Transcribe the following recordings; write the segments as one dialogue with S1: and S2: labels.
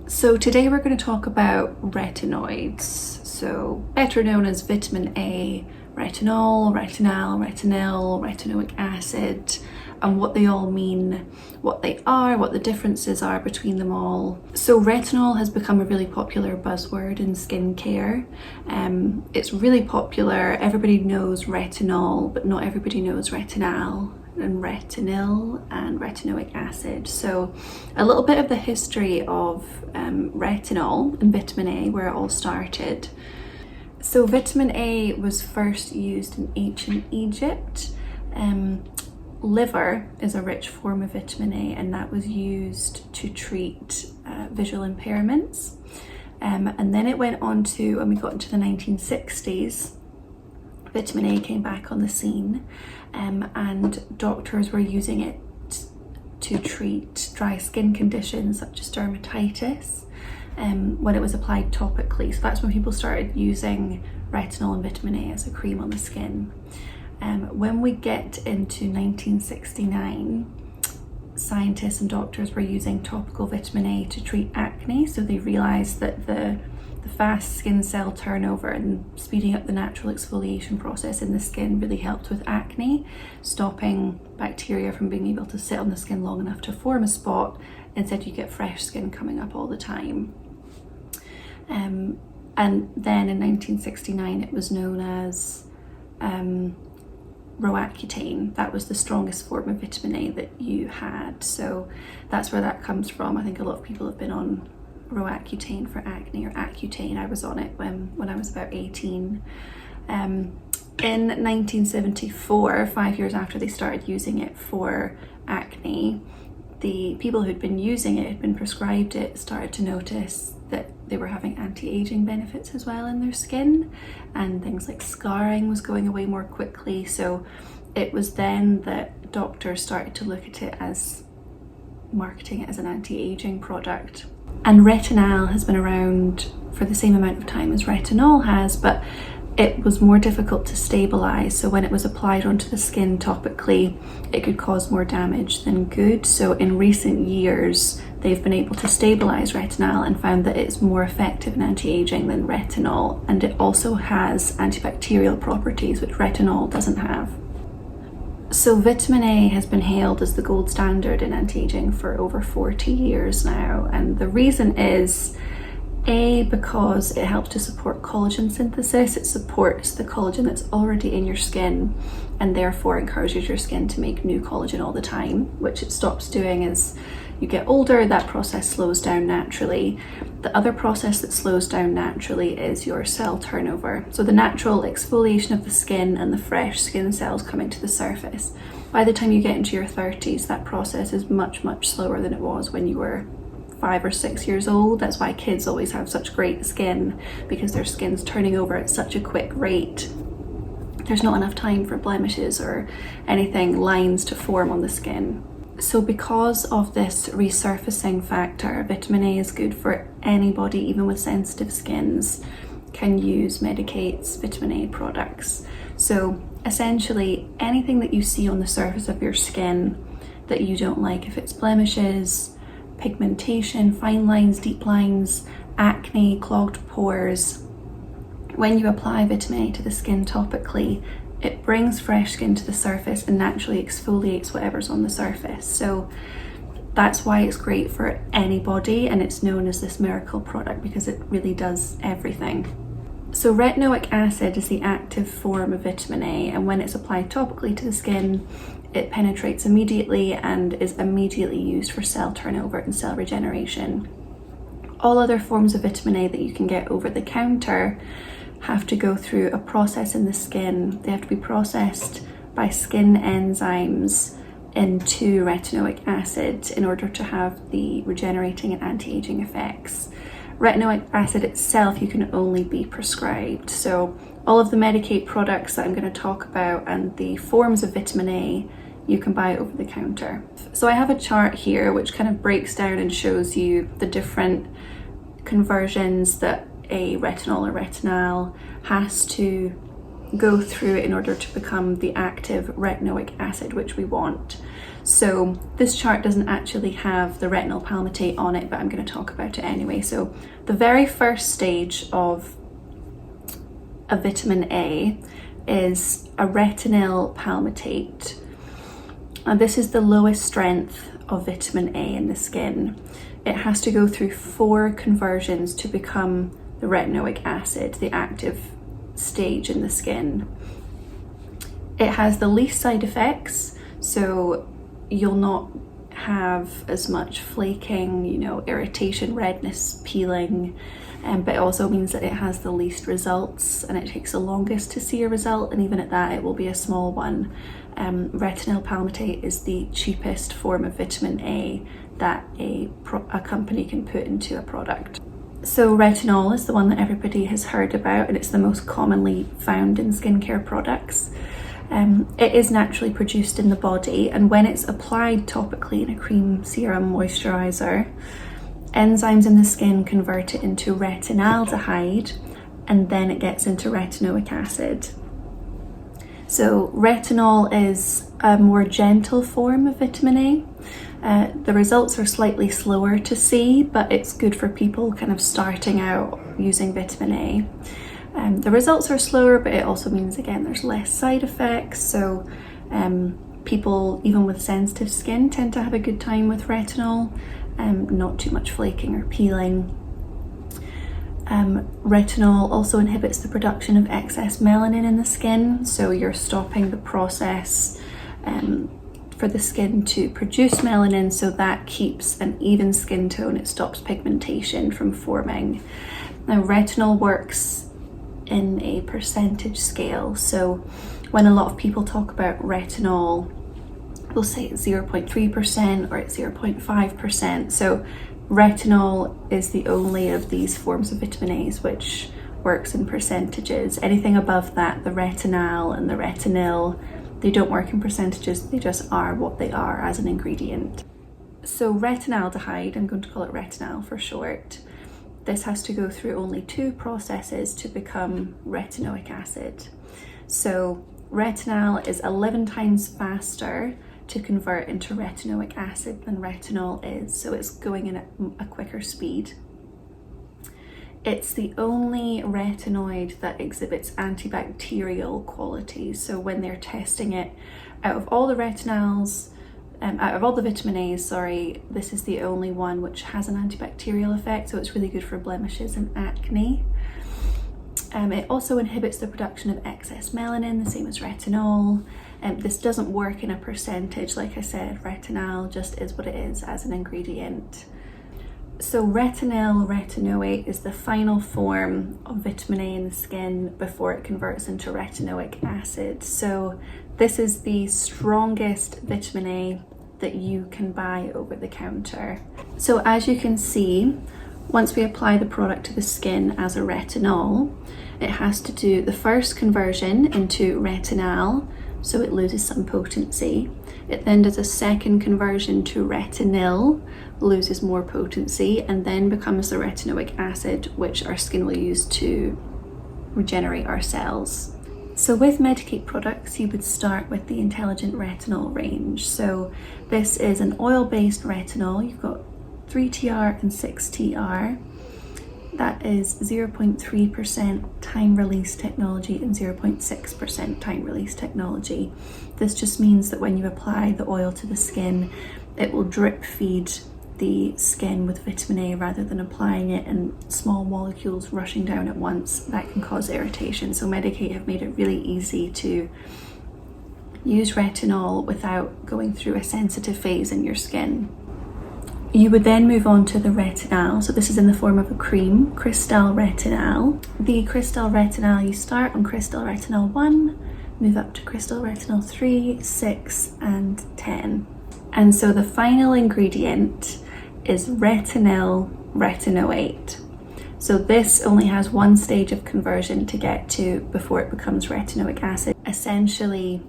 S1: So today we're going to talk about retinoids, so better known as vitamin A, retinol, retinal, retinyl, retinoic acid, and what they all mean, what they are, what the differences are between them all. So retinol has become a really popular buzzword in skincare. It's really popular. Everybody knows retinol, but not everybody knows retinal and retinyl and retinoic acid. So a little bit of the history of retinol and vitamin A, where it all started. So vitamin A was first used in ancient Egypt. Liver is a rich form of vitamin A, and that was used to treat visual impairments. And then it went on to, when we got into the 1960s, vitamin A came back on the scene, and doctors were using it to treat dry skin conditions such as dermatitis when it was applied topically. So that's when people started using retinol and vitamin A as a cream on the skin. When we get into 1969, scientists and doctors were using topical vitamin A to treat acne. So they realized that the fast skin cell turnover and speeding up the natural exfoliation process in the skin really helped with acne, stopping bacteria from being able to sit on the skin long enough to form a spot. Instead, you get fresh skin coming up all the time. And then in 1969, it was known as Roaccutane. That was the strongest form of vitamin A that you had. So that's where that comes from. I think a lot of people have been on Roaccutane for acne, or Accutane. I was on it when I was about 18. In 1974, 5 years after they started using it for acne, the people who'd been using it, had been prescribed it, started to notice that they were having anti-aging benefits as well in their skin, and things like scarring was going away more quickly. So it was then that doctors started to look at it as marketing it as an anti-aging product. And retinal has been around for the same amount of time as retinol has, but it was more difficult to stabilize. So when it was applied onto the skin topically, it could cause more damage than good. So in recent years, they've been able to stabilize retinal and found that it's more effective in anti-aging than retinol. And it also has antibacterial properties, which retinol doesn't have. So vitamin A has been hailed as the gold standard in anti-aging for over 40 years now. And the reason is, A, because it helps to support collagen synthesis. It supports the collagen that's already in your skin and therefore encourages your skin to make new collagen all the time, which it stops doing as you get older. That process slows down naturally. The other process that slows down naturally is your cell turnover. So the natural exfoliation of the skin and the fresh skin cells coming to the surface. By the time you get into your 30s, that process is much, much slower than it was when you were 5 or 6 years old. That's why kids always have such great skin, because their skin's turning over at such a quick rate. There's not enough time for blemishes or anything, lines to form on the skin. So because of this resurfacing factor, vitamin A is good for anybody, even with sensitive skins, can use medicates vitamin A products. So essentially anything that you see on the surface of your skin that you don't like, if it's blemishes, pigmentation, fine lines, deep lines, acne, clogged pores, when you apply vitamin A to the skin topically, it brings fresh skin to the surface and naturally exfoliates whatever's on the surface. So that's why it's great for anybody, and it's known as this miracle product because it really does everything. So retinoic acid is the active form of vitamin A, and when it's applied topically to the skin, it penetrates immediately and is immediately used for cell turnover and cell regeneration. All other forms of vitamin A that you can get over the counter have to go through a process in the skin. They have to be processed by skin enzymes into retinoic acid in order to have the regenerating and anti-aging effects. Retinoic acid itself you can only be prescribed. So all of the Medicate products that I'm going to talk about and the forms of vitamin A, you can buy over the counter. So I have a chart here which kind of breaks down and shows you the different conversions that a retinol or retinal has to go through in order to become the active retinoic acid which we want. So this chart doesn't actually have the retinol palmitate on it, but I'm going to talk about it anyway. So the very first stage of a vitamin A is a retinol palmitate. And this is the lowest strength of vitamin A in the skin. It has to go through 4 conversions to become the retinoic acid, the active stage in the skin. It has the least side effects, so you'll not have as much flaking, irritation, redness, peeling, but it also means that it has the least results and it takes the longest to see a result, and even at that it will be a small one. Retinol palmitate is the cheapest form of vitamin A that a company can put into a product. So retinol is the one that everybody has heard about, and it's the most commonly found in skincare products. It is naturally produced in the body, and when it's applied topically in a cream, serum, moisturizer, enzymes in the skin convert it into retinaldehyde, and then it gets into retinoic acid. So retinol is a more gentle form of vitamin A. The results are slightly slower to see, but it's good for people kind of starting out using vitamin A. The results are slower, but it also means, again, there's less side effects. So people, even with sensitive skin, tend to have a good time with retinol. Not too much flaking or peeling. Retinol also inhibits the production of excess melanin in the skin, so you're stopping the process for the skin to produce melanin, so that keeps an even skin tone. It stops pigmentation from forming. Now, retinol works in a percentage scale, so when a lot of people talk about retinol, they'll say it's 0.3% or it's 0.5%. So retinol is the only of these forms of vitamin A's which works in percentages. Anything above that, the retinal and the retinyl, they don't work in percentages, they just are what they are as an ingredient. So retinaldehyde, I'm going to call it retinal for short, this has to go through only 2 processes to become retinoic acid. So retinal is 11 times faster to convert into retinoic acid than retinol is, so it's going in at a quicker speed. It's the only retinoid that exhibits antibacterial qualities, so when they're testing it, out of all the retinols, out of all the vitamin A's, this is the only one which has an antibacterial effect, so it's really good for blemishes and acne. It also inhibits the production of excess melanin, the same as retinol. This doesn't work in a percentage, like I said, retinol just is what it is as an ingredient. So retinal retinoate is the final form of vitamin A in the skin before it converts into retinoic acid. So this is the strongest vitamin A that you can buy over the counter. So as you can see, once we apply the product to the skin as a retinol, it has to do the first conversion into retinal, so it loses some potency. It then does a second conversion to retinyl, loses more potency, and then becomes the retinoic acid, which our skin will use to regenerate our cells. So with Medik8 products, you would start with the Intelligent Retinol range. So this is an oil-based retinol. You've got 3TR and 6TR. That is 0.3% time release technology and 0.6% time release technology. This just means that when you apply the oil to the skin, it will drip feed the skin with vitamin A rather than applying it in small molecules rushing down at once. That can cause irritation. So Medik8 have made it really easy to use retinol without going through a sensitive phase in your skin. You would then move on to the retinal. So this is in the form of a cream, Crystal Retinal. The Crystal Retinal, you start on Crystal Retinol 1, move up to Crystal Retinol 3, 6, and 10. And so the final ingredient is Retinal Retinoate. So this only has one stage of conversion to get to before it becomes retinoic acid. Essentially,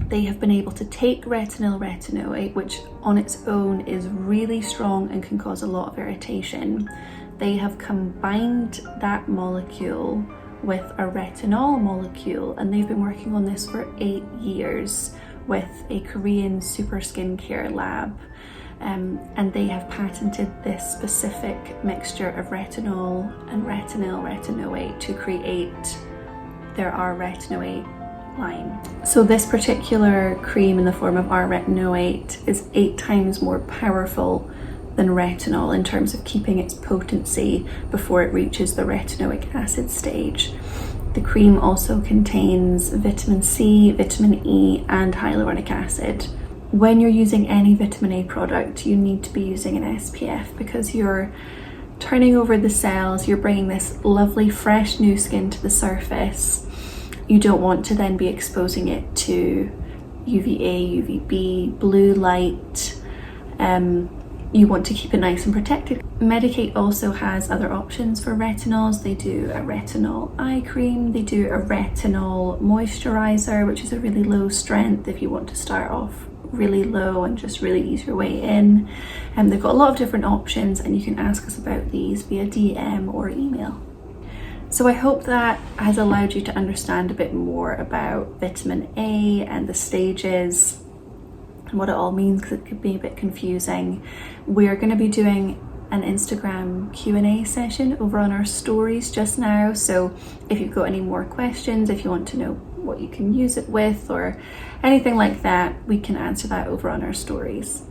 S1: they have been able to take retinal retinoate, which on its own is really strong and can cause a lot of irritation. They have combined that molecule with a retinol molecule, and they've been working on this for 8 years with a Korean super skincare lab, and they have patented this specific mixture of retinol and retinyl retinoate to create their R-retinoate line. So this particular cream in the form of R-retinoate is 8 times more powerful than retinol in terms of keeping its potency before it reaches the retinoic acid stage. The cream also contains vitamin C, vitamin E, and hyaluronic acid. When you're using any vitamin A product, you need to be using an SPF because you're turning over the cells, you're bringing this lovely fresh new skin to the surface. You don't want to then be exposing it to UVA, UVB, blue light. You want to keep it nice and protected. Medik8 also has other options for retinols. They do a retinol eye cream, they do a retinol moisturizer, which is a really low strength if you want to start off really low and just really ease your way in. And they've got a lot of different options, and you can ask us about these via DM or email. So I hope that has allowed you to understand a bit more about vitamin A and the stages and what it all means, because it could be a bit confusing. We're going to be doing an Instagram Q&A session over on our stories just now, so if you've got any more questions, if you want to know what you can use it with or anything like that, we can answer that over on our stories.